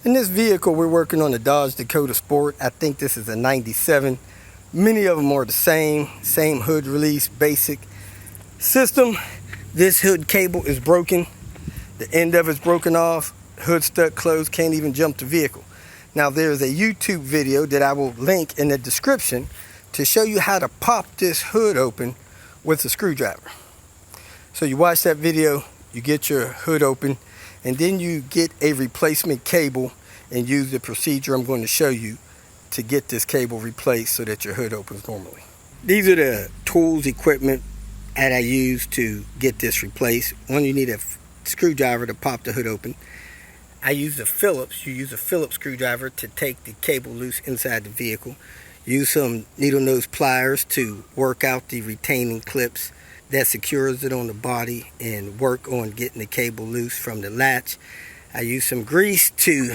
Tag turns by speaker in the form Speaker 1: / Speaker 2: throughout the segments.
Speaker 1: In this vehicle, we're working on the Dodge Dakota Sport. I think this is a 97. Many of them are the same hood release, basic system. This hood cable is broken. The end of it's broken off. Hood stuck closed, can't even jump the vehicle. Now there's a YouTube video that I will link in the description to show you how to pop this hood open with a screwdriver. So you watch that video, you get your hood open, and then you get a replacement cable and use the procedure I'm going to show you to get this cable replaced so that your hood opens normally. These are the tools, equipment that I use to get this replaced. One, you need a screwdriver to pop the hood open. I use the Phillips. You use a Phillips screwdriver to take the cable loose inside the vehicle. Use some needle nose pliers to work out the retaining clips that secures it on the body and work on getting the cable loose from the latch. I use some grease to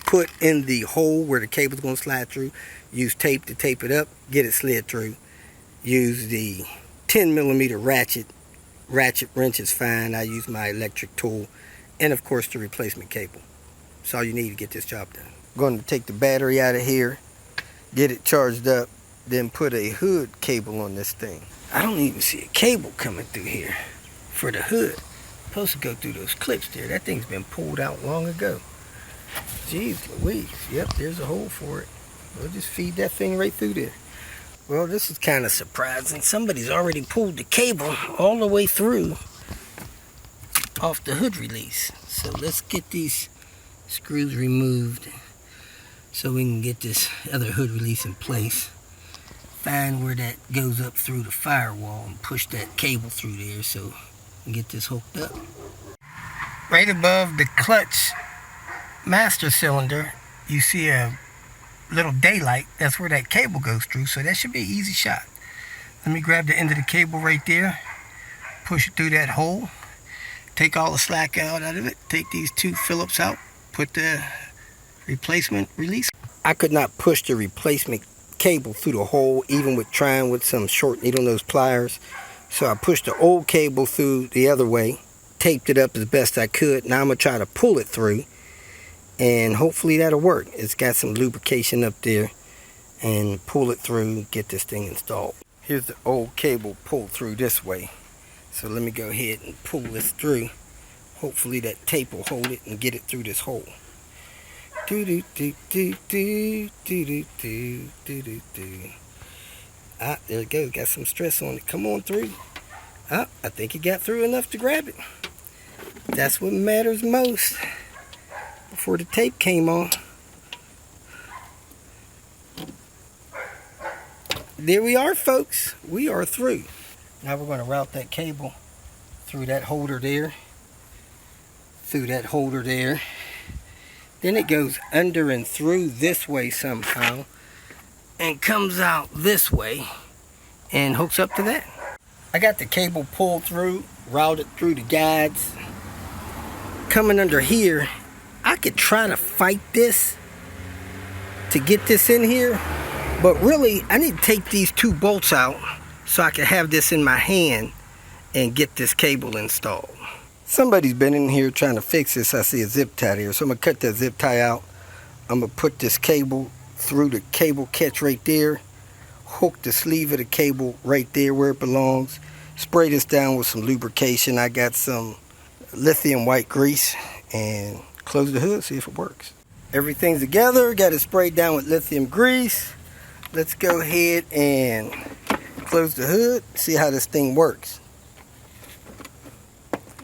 Speaker 1: put in the hole where the cable's going to slide through. Use tape to tape it up, get it slid through. Use the 10mm ratchet wrench is fine. I use my electric tool, and of course the replacement cable. That's all you need to get this job done. I'm going to take the battery out of here, get it charged up, then put a hood cable on this thing. I don't even see a cable coming through here for the hood. It's supposed to go through those clips there. That thing's been pulled out long ago. Jeez Louise. Yep, there's a hole for it. We'll just feed that thing right through there. Well, this is kind of surprising. Somebody's already pulled the cable all the way through off the hood release. So let's get these screws removed so we can get this other hood release in place. Find where that goes up through the firewall and push that cable through there so we can get this hooked up. Right above the clutch master cylinder, you see a little daylight. That's where that cable goes through, so that should be an easy shot. Let me grab the end of the cable right there, push it through that hole, take all the slack out of it, take these two Phillips out, put the replacement release. I could not push the replacement cable through the hole even with trying with some short needle nose pliers, so I pushed the old cable through the other way, taped it up as best I could. Now I'm gonna try to pull it through and hopefully that'll work. It's got some lubrication up there, and pull it through, get this thing installed. Here's the old cable pulled through this way, so let me go ahead and pull this through. Hopefully that tape will hold it and get it through this hole. Ah, there it goes. Got some stress on it. Come on through. Ah, I think it got through enough to grab it. That's what matters most. Before the tape came on. There we are, folks. We are through. Now we're going to route that cable through that holder there. Through that holder there. Then it goes under and through this way somehow and comes out this way and hooks up to that. I got the cable pulled through, routed through the guides. Coming under here, I could try to fight this to get this in here, but really I need to take these two bolts out so I can have this in my hand and get this cable installed. Somebody's been in here trying to fix this. I see a zip tie here, so I'm gonna cut that zip tie out. I'm gonna put this cable through the cable catch right there, hook the sleeve of the cable right there where it belongs, spray this down with some lubrication. I got some lithium white grease, and close the hood, see if it works. Everything's together, got it sprayed down with lithium grease. Let's go ahead and close the hood, see how this thing works.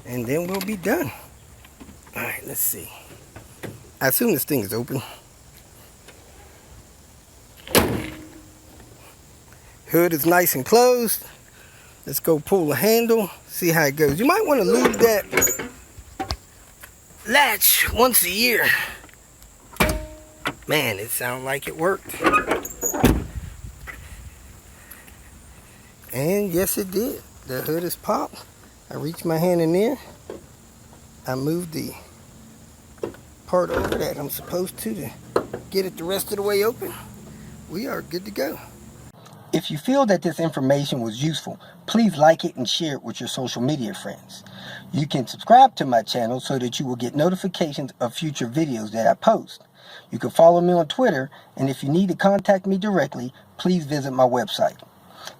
Speaker 1: And then we'll be done. All right, let's see. I assume this thing is open. Hood is nice and closed. Let's go pull the handle, see how it goes. You might want to lube that latch once a year. Man, it sounded like it worked. And yes, it did. The hood is popped. I reached my hand in there. I moved the part over that I'm supposed to get it the rest of the way open. We are good to go. If you feel that this information was useful, please like it and share it with your social media friends. You can subscribe to my channel so that you will get notifications of future videos that I post. You can follow me on Twitter, and if you need to contact me directly, please visit my website.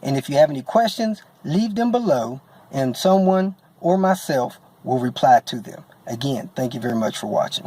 Speaker 1: And if you have any questions, leave them below, and someone or myself will reply to them. Again, thank you very much for watching.